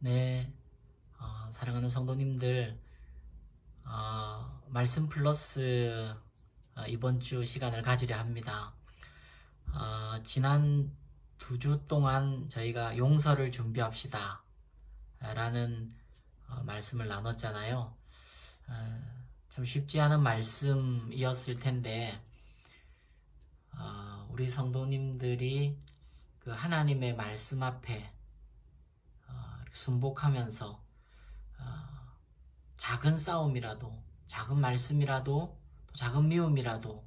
네, 사랑하는 성도님들, 말씀 플러스 이번 주 시간을 가지려 합니다. 지난 2주 동안 저희가 용서를 준비합시다 라는 말씀을 나눴잖아요. 참 쉽지 않은 말씀이었을 텐데 우리 성도님들이 그 하나님의 말씀 앞에 순복하면서 작은 싸움이라도, 작은 말씀이라도, 또 작은 미움이라도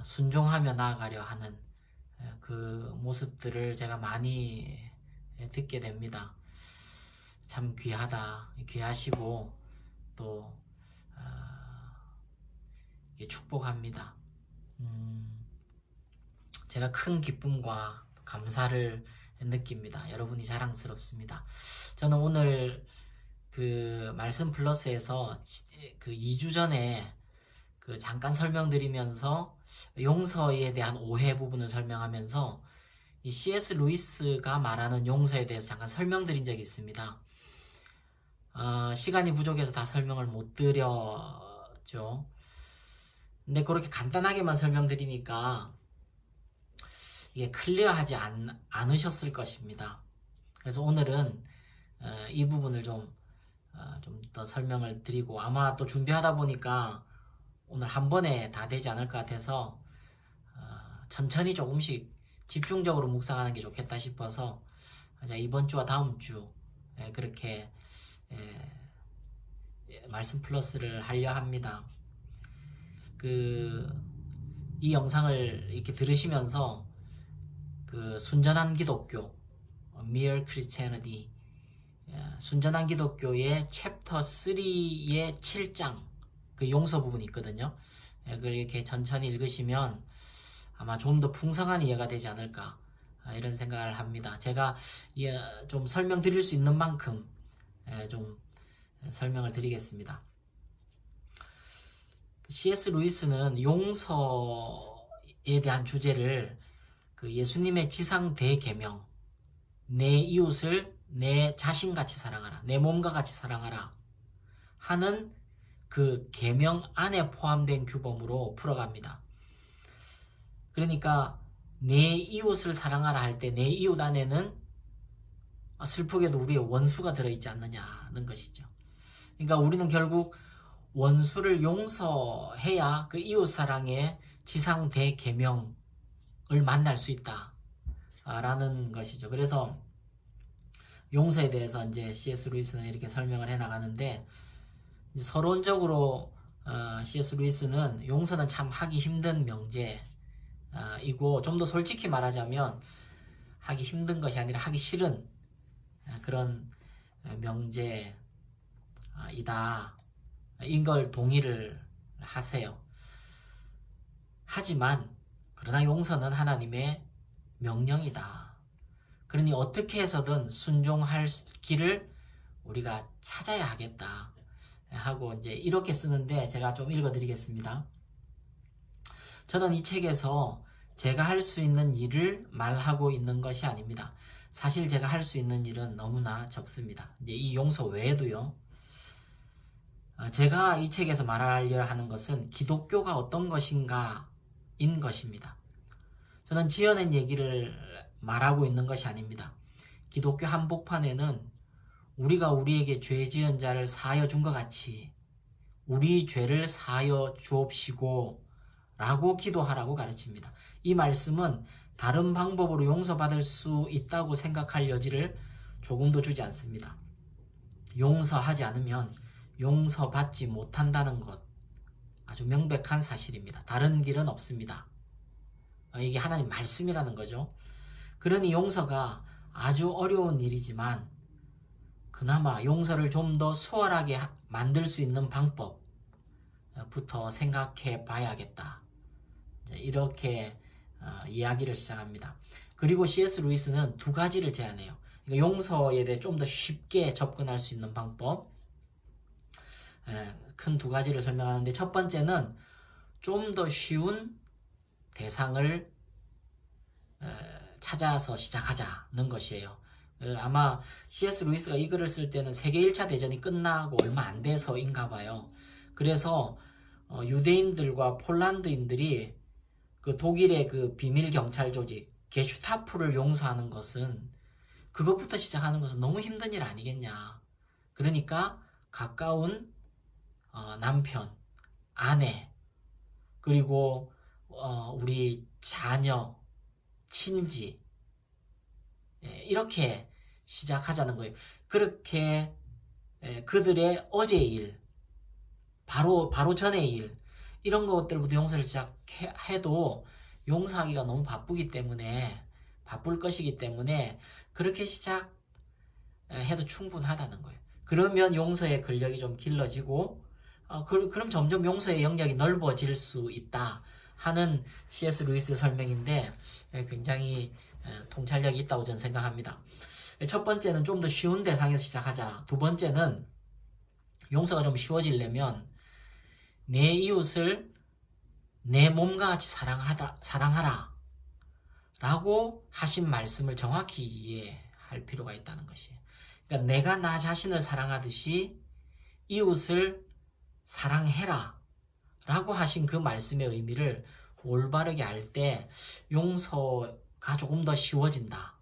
순종하며 나아가려 하는 그 모습들을 제가 많이 듣게 됩니다. 참 귀하다, 귀하시고 또 축복합니다. 제가 큰 기쁨과 감사를 느낍니다. 여러분이 자랑스럽습니다. 저는 오늘 그 말씀 플러스에서 그 2주 전에 그 잠깐 설명드리면서 용서에 대한 오해 부분을 설명하면서 이 C.S. 루이스가 말하는 용서에 대해서 잠깐 설명드린 적이 있습니다. 시간이 부족해서 다 설명을 못 드렸죠. 근데 그렇게 간단하게만 설명드리니까 이게 클리어하지 않으셨을 것입니다. 그래서 오늘은 이 부분을 좀 더 설명을 드리고, 아마 또 준비하다 보니까 오늘 한 번에 다 되지 않을 것 같아서 천천히 조금씩 집중적으로 묵상하는 게 좋겠다 싶어서 이번 주와 다음 주 그렇게 말씀 플러스를 하려 합니다. 이 영상을 이렇게 들으시면서 그 순전한 기독교, Mere Christianity, 순전한 기독교의 챕터 3의 7장 그 용서 부분이 있거든요. 그걸 이렇게 천천히 읽으시면 아마 좀 더 풍성한 이해가 되지 않을까 이런 생각을 합니다. 제가 좀 설명드릴 수 있는 만큼 좀 설명을 드리겠습니다. C.S. 루이스는 용서에 대한 주제를 그 예수님의 지상 대계명, 내 이웃을 내 자신같이 사랑하라, 내 몸과 같이 사랑하라 하는 그 계명 안에 포함된 규범으로 풀어갑니다. 그러니까 내 이웃을 사랑하라 할 때 내 이웃 안에는 슬프게도 우리의 원수가 들어있지 않느냐는 것이죠. 그러니까 우리는 결국 원수를 용서해야 그 이웃 사랑의 지상 대계명을 만날 수 있다라는 것이죠. 그래서 용서에 대해서 이제 C.S. 루이스는 이렇게 설명을 해 나가는데, 서론적으로 C.S. 루이스는 용서는 참 하기 힘든 명제이고, 좀 더 솔직히 말하자면 하기 힘든 것이 아니라 하기 싫은 그런 명제이다, 이걸 동의를 하세요. 하지만 그러나 용서는 하나님의 명령이다. 그러니 어떻게 해서든 순종할 길을 우리가 찾아야 하겠다 하고 이제 이렇게 쓰는데, 제가 좀 읽어드리겠습니다. 저는 이 책에서 제가 할 수 있는 일을 말하고 있는 것이 아닙니다. 사실 제가 할 수 있는 일은 너무나 적습니다. 이제 이 용서 외에도요. 제가 이 책에서 말하려 하는 것은 기독교가 어떤 것인가인 것입니다. 저는 지어낸 얘기를 말하고 있는 것이 아닙니다. 기독교 한복판에는 우리가 우리에게 죄 지은 자를 사하여 준 것 같이 우리 죄를 사하여 주옵시고 라고 기도하라고 가르칩니다. 이 말씀은 다른 방법으로 용서받을 수 있다고 생각할 여지를 조금도 주지 않습니다. 용서하지 않으면 용서받지 못한다는 것, 아주 명백한 사실입니다. 다른 길은 없습니다. 이게 하나님 말씀이라는 거죠. 그러니 용서가 아주 어려운 일이지만 그나마 용서를 좀 더 수월하게 만들 수 있는 방법부터 생각해 봐야겠다, 이렇게 이야기를 시작합니다. 그리고 C.S. 루이스는 2가지를 제안해요. 그러니까 용서에 대해 좀 더 쉽게 접근할 수 있는 방법, 큰 2가지를 설명하는데, 첫 번째는 좀 더 쉬운 대상을 찾아서 시작하자는 것이에요. 아마 C.S. 루이스가 이 글을 쓸 때는 세계 1차 대전이 끝나고 얼마 안 돼서인가 봐요. 그래서 유대인들과 폴란드인들이 그 독일의 그 비밀 경찰 조직 게슈타포를 용서하는 것은, 그것부터 시작하는 것은 너무 힘든 일 아니겠냐. 그러니까 가까운 남편, 아내, 그리고 우리 자녀, 친지, 이렇게 시작하자는 거예요. 그렇게 그들의 어제의 일, 바로 전의 일, 이런 것들부터 용서를 시작해도 용서하기가 너무 바쁠 것이기 때문에 그렇게 시작해도 충분하다는 거예요. 그러면 용서의 근력이 좀 길러지고 그럼 점점 용서의 영역이 넓어질 수 있다 하는 C.S. 루이스 설명인데 굉장히 통찰력이 있다고 저는 생각합니다. 첫 번째는 좀 더 쉬운 대상에서 시작하자. 두 번째는 용서가 좀 쉬워지려면 내 이웃을 내 몸과 같이 사랑하라 라고 하신 말씀을 정확히 이해할 필요가 있다는 것이에요. 그러니까 내가 나 자신을 사랑하듯이 이웃을 사랑해라 라고 하신 그 말씀의 의미를 올바르게 알 때 용서가 조금 더 쉬워진다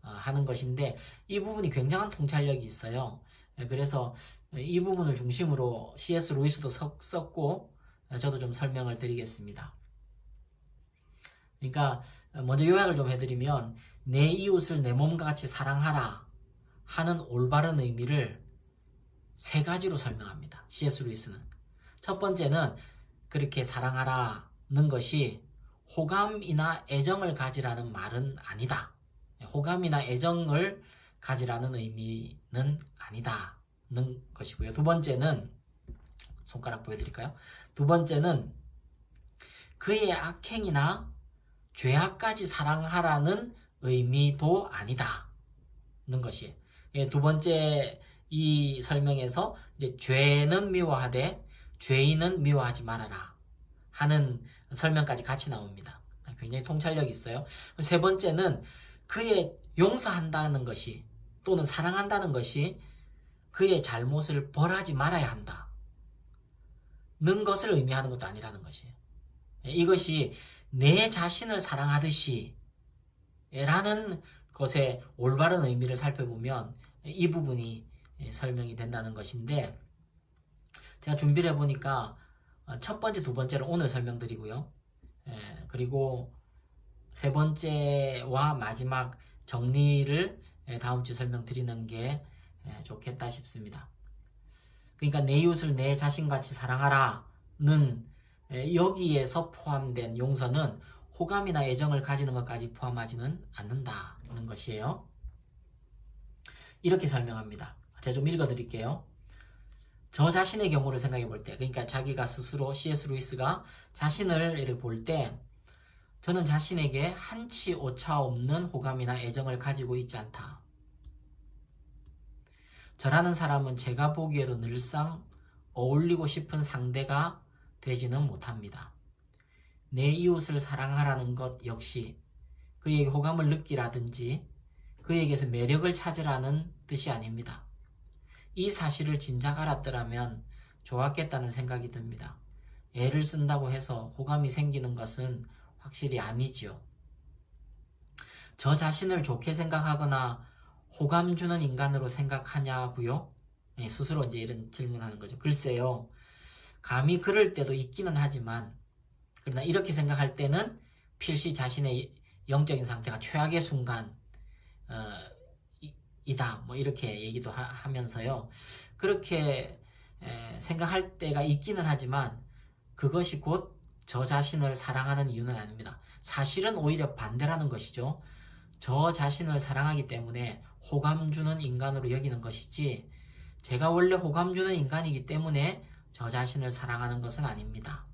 하는 것인데, 이 부분이 굉장한 통찰력이 있어요. 그래서 이 부분을 중심으로 C.S. 루이스도 썼고 저도 좀 설명을 드리겠습니다. 그러니까 먼저 요약을 좀 해드리면, 내 이웃을 내 몸과 같이 사랑하라 하는 올바른 의미를 세 가지로 설명합니다. C.S. 루이스는. 첫 번째는 그렇게 사랑하라는 것이 호감이나 애정을 가지라는 말은 아니다. 호감이나 애정을 가지라는 의미는 아니다는 것이고요. 두 번째는, 손가락 보여드릴까요? 두 번째는 그의 악행이나 죄악까지 사랑하라는 의미도 아니다는 것이에요. 두 번째 이 설명에서 이제 죄는 미워하되 죄인은 미워하지 말아라 하는 설명까지 같이 나옵니다. 굉장히 통찰력이 있어요. 세 번째는 그의 용서한다는 것이, 또는 사랑한다는 것이 그의 잘못을 벌하지 말아야 한다 는 것을 의미하는 것도 아니라는 것이에요. 이것이 내 자신을 사랑하듯이 라는 것의 올바른 의미를 살펴보면 이 부분이 설명이 된다는 것인데, 제가 준비를 해보니까 첫 번째, 두 번째를 오늘 설명드리고요. 그리고 세 번째와 마지막 정리를 다음 주 설명드리는 게 좋겠다 싶습니다. 그러니까 내 이웃을 내 자신같이 사랑하라는 여기에서 포함된 용서는 호감이나 애정을 가지는 것까지 포함하지는 않는다는 것이에요. 이렇게 설명합니다. 제가 좀 읽어드릴게요. 저 자신의 경우를 생각해 볼 때, 그러니까 자기가 스스로, C.S. 루이스가 자신을 이렇게 볼 때, 저는 자신에게 한치 오차 없는 호감이나 애정을 가지고 있지 않다. 저라는 사람은 제가 보기에도 늘상 어울리고 싶은 상대가 되지는 못합니다. 내 이웃을 사랑하라는 것 역시 그에게 호감을 느끼라든지 그에게서 매력을 찾으라는 뜻이 아닙니다. 이 사실을 진작 알았더라면 좋았겠다는 생각이 듭니다. 애를 쓴다고 해서 호감이 생기는 것은 확실히 아니지요. 저 자신을 좋게 생각하거나 호감 주는 인간으로 생각하냐고요? 스스로 이제 이런 질문하는 거죠. 글쎄요. 감히 그럴 때도 있기는 하지만, 그러나 이렇게 생각할 때는 필시 자신의 영적인 상태가 최악의 순간 이다, 뭐 이렇게 얘기도 하면서요. 그렇게 생각할 때가 있기는 하지만 그것이 곧 저 자신을 사랑하는 이유는 아닙니다. 사실은 오히려 반대라는 것이죠. 저 자신을 사랑하기 때문에 호감 주는 인간으로 여기는 것이지, 제가 원래 호감 주는 인간이기 때문에 저 자신을 사랑하는 것은 아닙니다.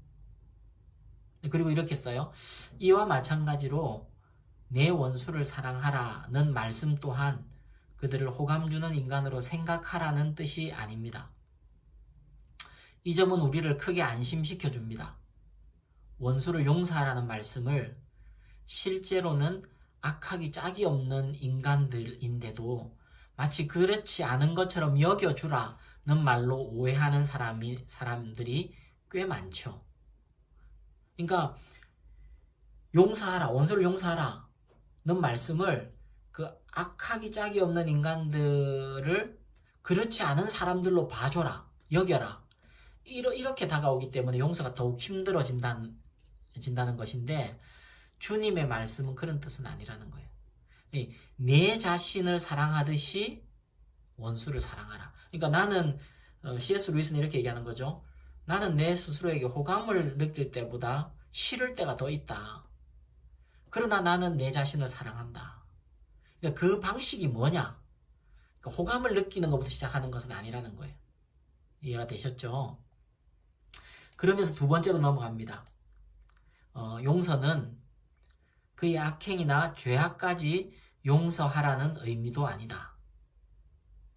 그리고 이렇게 써요. 이와 마찬가지로 내 원수를 사랑하라는 말씀 또한 그들을 호감 주는 인간으로 생각하라는 뜻이 아닙니다. 이 점은 우리를 크게 안심시켜 줍니다. 원수를 용서하라는 말씀을 실제로는 악하기 짝이 없는 인간들인데도 마치 그렇지 않은 것처럼 여겨주라는 말로 오해하는 사람들이 꽤 많죠. 그러니까 용서하라, 원수를 용서하라 는 말씀을 그 악하기 짝이 없는 인간들을 그렇지 않은 사람들로 봐줘라, 여겨라, 이렇게 다가오기 때문에 용서가 더욱 힘들어진다는 것인데, 주님의 말씀은 그런 뜻은 아니라는 거예요. 내 자신을 사랑하듯이 원수를 사랑하라. 그러니까 나는 C.S. 루이스는 이렇게 얘기하는 거죠. 나는 내 스스로에게 호감을 느낄 때보다 싫을 때가 더 있다. 그러나 나는 내 자신을 사랑한다. 그러니까 그 방식이 뭐냐? 그러니까 호감을 느끼는 것부터 시작하는 것은 아니라는 거예요. 이해가 되셨죠? 그러면서 두 번째로 넘어갑니다. 용서는 그의 악행이나 죄악까지 용서하라는 의미도 아니다.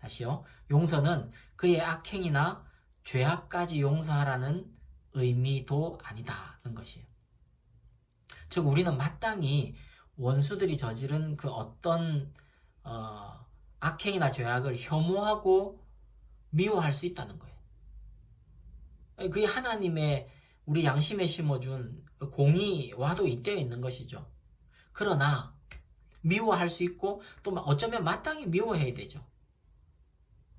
다시요. 용서는 그의 악행이나 죄악까지 용서하라는 의미도 아니다는 것이에요. 즉 우리는 마땅히 원수들이 저지른 그 어떤 악행이나 죄악을 혐오하고 미워할 수 있다는 거예요. 그게 하나님의 우리 양심에 심어준 공의와도 잇대어 있는 것이죠. 그러나 미워할 수 있고 또 어쩌면 마땅히 미워해야 되죠.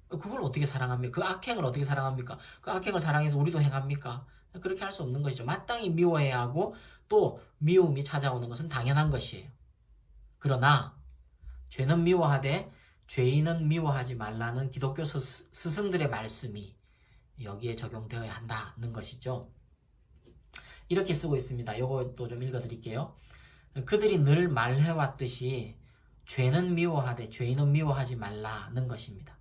그걸 어떻게 사랑합니까? 그 악행을 어떻게 사랑합니까? 그 악행을 사랑해서 우리도 행합니까? 그렇게 할 수 없는 것이죠. 마땅히 미워해야 하고 또 미움이 찾아오는 것은 당연한 것이에요. 그러나 죄는 미워하되 죄인은 미워하지 말라는 기독교 스승들의 말씀이 여기에 적용되어야 한다는 것이죠. 이렇게 쓰고 있습니다. 이것도 좀 읽어드릴게요. 그들이 늘 말해왔듯이 죄는 미워하되 죄인은 미워하지 말라는 것입니다.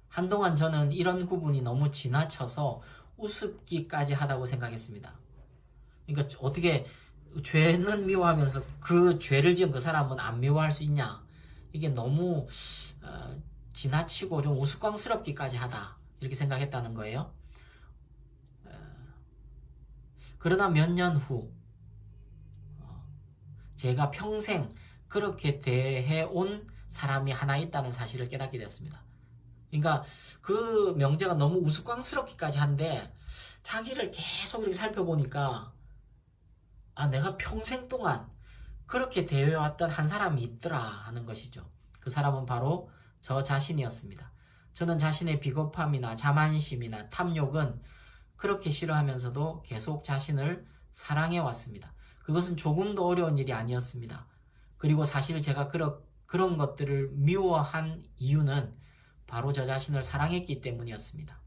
한동안 저는 이런 구분이 너무 지나쳐서 우습기까지 하다고 생각했습니다. 그러니까 어떻게 죄는 미워하면서 그 죄를 지은 그 사람은 안 미워할 수 있냐? 이게 너무 지나치고 좀 우스꽝스럽기까지 하다 이렇게 생각했다는 거예요. 그러나 몇 년 후 제가 평생 그렇게 대해온 사람이 하나 있다는 사실을 깨닫게 되었습니다. 그러니까 그 명제가 너무 우스꽝스럽기까지 한데 자기를 계속 이렇게 살펴보니까 내가 평생 동안 그렇게 대해왔던 한 사람이 있더라 하는 것이죠. 그 사람은 바로 저 자신이었습니다. 저는 자신의 비겁함이나 자만심이나 탐욕은 그렇게 싫어하면서도 계속 자신을 사랑해왔습니다. 그것은 조금도 어려운 일이 아니었습니다. 그리고 사실 제가 그런 것들을 미워한 이유는 바로 저 자신을 사랑했기 때문이었습니다.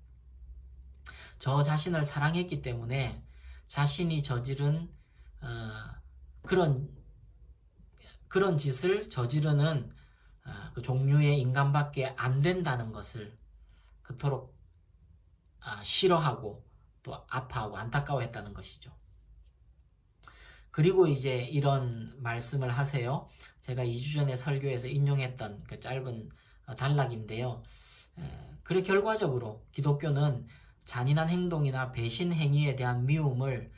저 자신을 사랑했기 때문에 자신이 저지른 그런 짓을 저지르는 그 종류의 인간밖에 안 된다는 것을 그토록 싫어하고 또 아파하고 안타까워했다는 것이죠. 그리고 이제 이런 말씀을 하세요. 제가 2주 전에 설교에서 인용했던 그 짧은 단락인데요. 그래 결과적으로 기독교는 잔인한 행동이나 배신 행위에 대한 미움을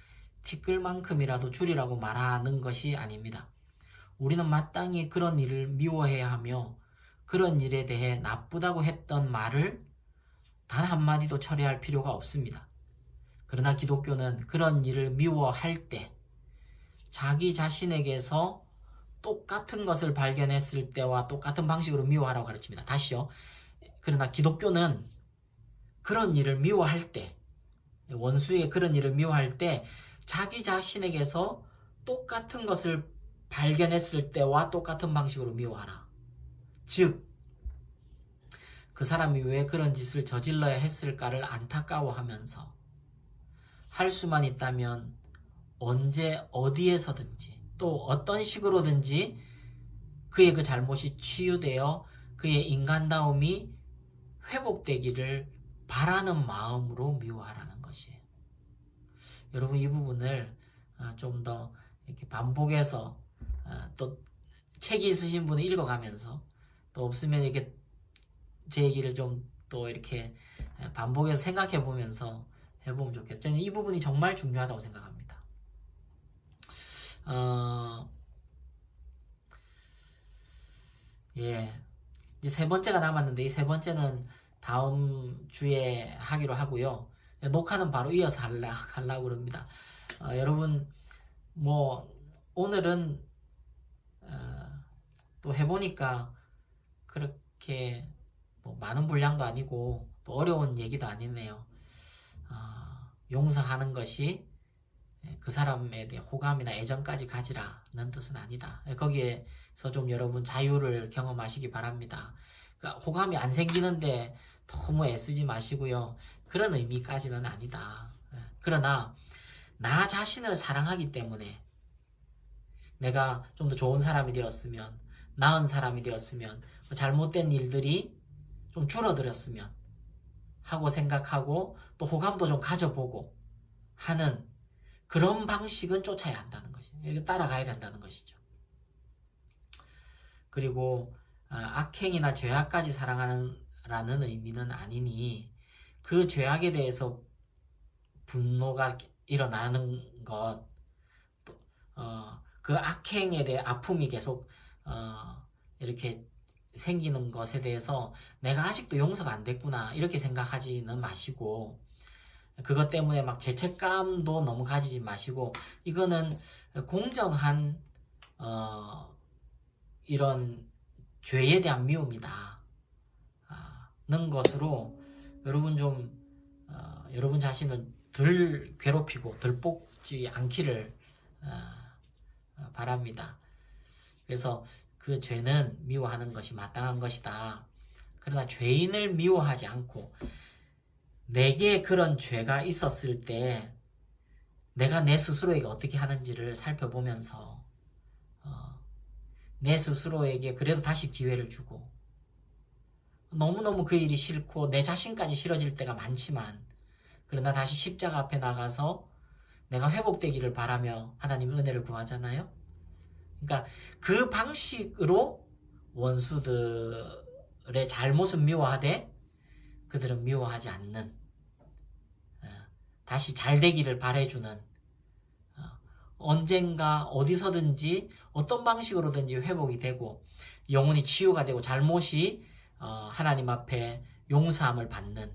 티끌만큼이라도 줄이라고 말하는 것이 아닙니다. 우리는 마땅히 그런 일을 미워해야 하며 그런 일에 대해 나쁘다고 했던 말을 단 한마디도 철회할 필요가 없습니다. 그러나 기독교는 그런 일을 미워할 때 자기 자신에게서 똑같은 것을 발견했을 때와 똑같은 방식으로 미워하라고 가르칩니다. 다시요. 그러나 기독교는 그런 일을 미워할 때, 원수의 그런 일을 미워할 때 자기 자신에게서 똑같은 것을 발견했을 때와 똑같은 방식으로 미워하라. 즉, 그 사람이 왜 그런 짓을 저질러야 했을까를 안타까워하면서 할 수만 있다면 언제 어디에서든지 또 어떤 식으로든지 그의 그 잘못이 치유되어 그의 인간다움이 회복되기를 바라는 마음으로 미워하라는 것이에요. 여러분 이 부분을 좀 더 이렇게 반복해서 또 책이 있으신 분은 읽어가면서 또 없으면 이렇게 제 얘기를 좀 또 이렇게 반복해서 생각해 보면서 해보면 좋겠어요. 저는 이 부분이 정말 중요하다고 생각합니다. 예. 이제 세 번째가 남았는데 이 세 번째는 다음 주에 하기로 하고요. 녹화는 바로 이어서 하려고 그럽니다. 여러분, 뭐, 오늘은, 또 해보니까 그렇게 뭐 많은 분량도 아니고 또 어려운 얘기도 아니네요. 용서하는 것이 그 사람에 대해 호감이나 애정까지 가지라는 뜻은 아니다. 거기에서 좀 여러분 자유를 경험하시기 바랍니다. 그러니까 호감이 안 생기는데 너무 애쓰지 마시고요. 그런 의미까지는 아니다. 그러나 나 자신을 사랑하기 때문에 내가 좀 더 좋은 사람이 되었으면, 나은 사람이 되었으면, 잘못된 일들이 좀 줄어들었으면 하고 생각하고 또 호감도 좀 가져보고 하는 그런 방식은 쫓아야 한다는 것이죠. 따라가야 된다는 것이죠. 그리고 악행이나 죄악까지 사랑하라는 의미는 아니니 그 죄악에 대해서 분노가 일어나는 것, 그 악행에 대해 아픔이 계속 이렇게 생기는 것에 대해서 내가 아직도 용서가 안 됐구나 이렇게 생각하지는 마시고, 그것 때문에 막 죄책감도 너무 가지지 마시고, 이거는 공정한 이런 죄에 대한 미움이다 는 것으로 여러분 좀 여러분 자신을 덜 괴롭히고 덜 뽑지 않기를 바랍니다. 그래서 그 죄는 미워하는 것이 마땅한 것이다. 그러나 죄인을 미워하지 않고 내게 그런 죄가 있었을 때 내가 내 스스로에게 어떻게 하는지를 살펴보면서 내 스스로에게 그래도 다시 기회를 주고, 너무너무 그 일이 싫고 내 자신까지 싫어질 때가 많지만 그러나 다시 십자가 앞에 나가서 내가 회복되기를 바라며 하나님 은혜를 구하잖아요. 그러니까 그 방식으로 원수들의 잘못은 미워하되 그들은 미워하지 않는, 다시 잘 되기를 바라주는, 언젠가 어디서든지 어떤 방식으로든지 회복이 되고 영혼이 치유가 되고 잘못이 하나님 앞에 용서함을 받는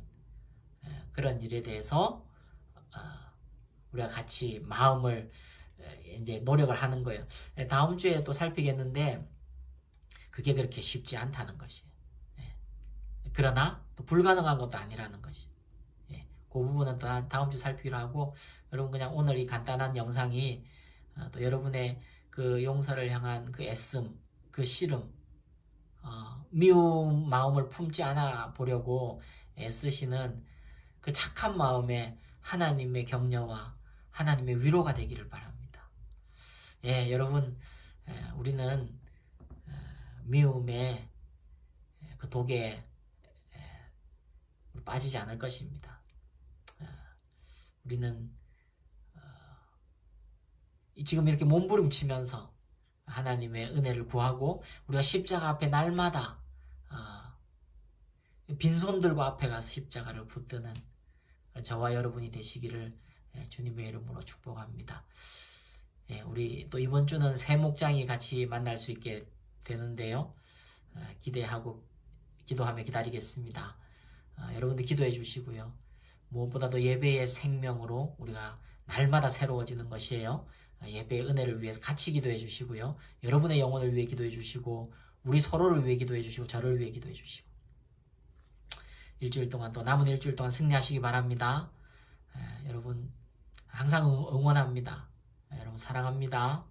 그런 일에 대해서 우리가 같이 마음을 이제 노력을 하는 거예요. 다음 주에 또 살피겠는데 그게 그렇게 쉽지 않다는 것이. 그러나 또 불가능한 것도 아니라는 것이. 그 부분은 또 다음 주 살피기로 하고, 여러분 그냥 오늘 이 간단한 영상이 또 여러분의 그 용서를 향한 그 애씀, 그 씨름, 미운 마음을 품지 않아 보려고 애쓰시는 그 착한 마음에 하나님의 격려와 하나님의 위로가 되기를 바랍니다. 여러분, 우리는 미움의 그 독에 빠지지 않을 것입니다. 우리는 지금 이렇게 몸부림치면서 하나님의 은혜를 구하고 우리가 십자가 앞에 날마다 빈손들고 앞에 가서 십자가를 붙드는 저와 여러분이 되시기를 주님의 이름으로 축복합니다. 우리 또 이번 주는 새 목장이 같이 만날 수 있게 되는데요. 기대하고 기도하며 기다리겠습니다. 여러분들 기도해 주시고요. 무엇보다도 예배의 생명으로 우리가 날마다 새로워지는 것이에요. 예배의 은혜를 위해서 같이 기도해 주시고요. 여러분의 영혼을 위해 기도해 주시고 우리 서로를 위해 기도해 주시고 저를 위해 기도해 주시고, 일주일 동안 또 남은 일주일 동안 승리하시기 바랍니다. 여러분 항상 응원합니다. 여러분 사랑합니다.